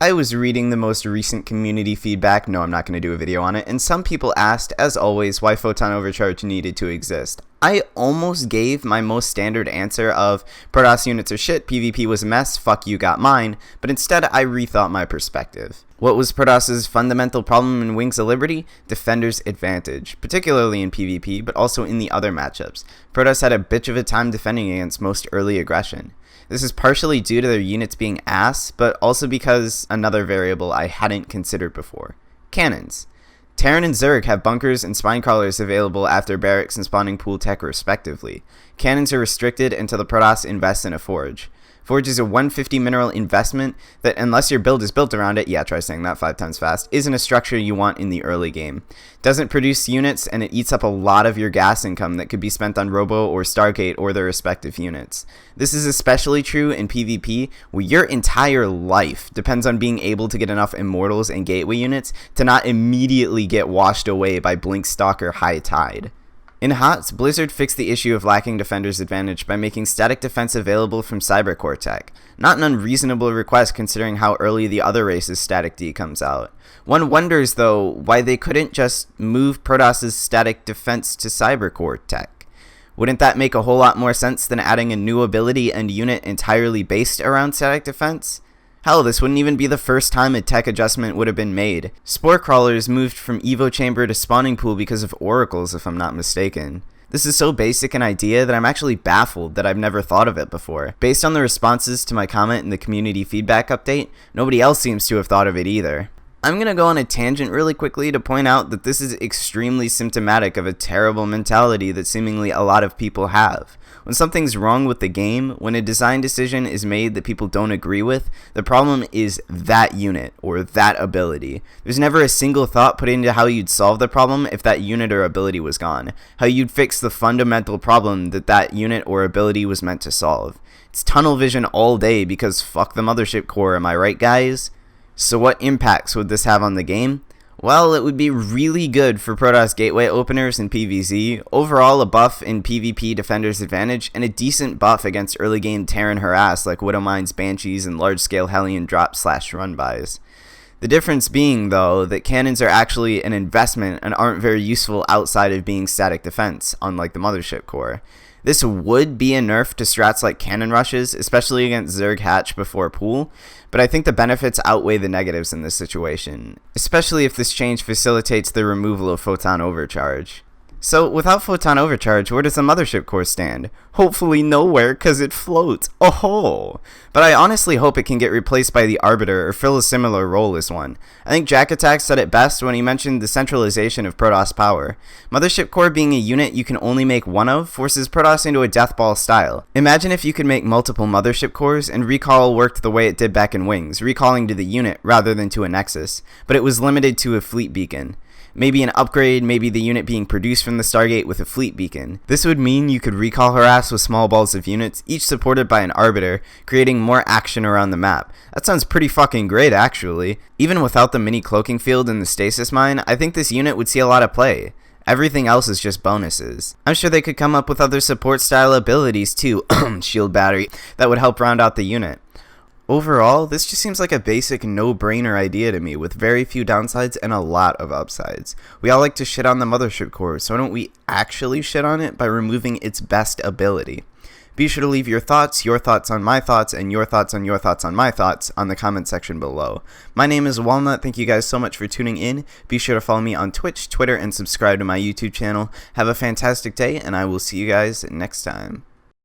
I was reading the most recent community feedback, no I'm not going to do a video on it, and some people asked, as always, why photon overcharge needed to exist. I almost gave my most standard answer of Protoss units are shit, PvP was a mess, fuck you got mine, but instead I rethought my perspective. What was Protoss's fundamental problem in Wings of Liberty? Defender's advantage, particularly in PvP, but also in the other matchups. Protoss had a bitch of a time defending against most early aggression. This is partially due to their units being ass, but also because another variable I hadn't considered before. Cannons. Terran and Zerg have bunkers and spinecrawlers available after barracks and spawning pool tech respectively. Cannons are restricted until the Protoss invests in a forge. Forge is a 150 mineral investment that, unless your build is built around it, yeah, try saying that 5 times fast, isn't a structure you want in the early game. Doesn't produce units, and it eats up a lot of your gas income that could be spent on Robo or Stargate or their respective units. This is especially true in PvP, where your entire life depends on being able to get enough Immortals and Gateway units to not immediately get washed away by Blink Stalker High Tide. In HOTS, Blizzard fixed the issue of lacking Defender's advantage by making static defense available from Cybercore tech. Not an unreasonable request considering how early the other race's static D comes out. One wonders, though, why they couldn't just move Protoss's static defense to Cybercore tech. Wouldn't that make a whole lot more sense than adding a new ability and unit entirely based around static defense? Hell, this wouldn't even be the first time a tech adjustment would have been made. Spore Crawlers moved from Evo Chamber to Spawning Pool because of Oracles, if I'm not mistaken. This is so basic an idea that I'm actually baffled that I've never thought of it before. Based on the responses to my comment in the community feedback update, nobody else seems to have thought of it either. I'm gonna go on a tangent really quickly to point out that this is extremely symptomatic of a terrible mentality that seemingly a lot of people have. When something's wrong with the game, when a design decision is made that people don't agree with, the problem is that unit or that ability. There's never a single thought put into how you'd solve the problem if that unit or ability was gone, how you'd fix the fundamental problem that that unit or ability was meant to solve. It's tunnel vision all day because fuck the mothership core, am I right guys? So what impacts would this have on the game? Well, it would be really good for Protoss gateway openers in PvZ, overall a buff in PvP Defender's advantage, and a decent buff against early game Terran harass like Widowmine's Banshees and large scale Hellion drop/run-bys. The difference being, though, that cannons are actually an investment and aren't very useful outside of being static defense, unlike the mothership core. This would be a nerf to strats like cannon rushes, especially against Zerg Hatch before pool, but I think the benefits outweigh the negatives in this situation, especially if this change facilitates the removal of photon overcharge. So, without photon overcharge, where does the mothership core stand? Hopefully nowhere, cause it floats. Oh! But I honestly hope it can get replaced by the Arbiter or fill a similar role as one. I think Jack Attack said it best when he mentioned the centralization of Protoss power. Mothership core being a unit you can only make one of forces Protoss into a deathball style. Imagine if you could make multiple mothership cores and recall worked the way it did back in Wings, recalling to the unit rather than to a nexus, but it was limited to a fleet beacon. Maybe an upgrade, maybe the unit being produced from the Stargate with a fleet beacon. This would mean you could recall harass with small balls of units, each supported by an Arbiter, creating more action around the map. That sounds pretty fucking great actually. Even without the mini cloaking field and the stasis mine, I think this unit would see a lot of play. Everything else is just bonuses. I'm sure they could come up with other support style abilities too, shield battery, that would help round out the unit. Overall, this just seems like a basic no-brainer idea to me with very few downsides and a lot of upsides. We all like to shit on the mothership core, so why don't we actually shit on it by removing its best ability? Be sure to leave your thoughts on my thoughts, and your thoughts on my thoughts on the comment section below. My name is Walnut, thank you guys so much for tuning in. Be sure to follow me on Twitch, Twitter, and subscribe to my YouTube channel. Have a fantastic day, and I will see you guys next time.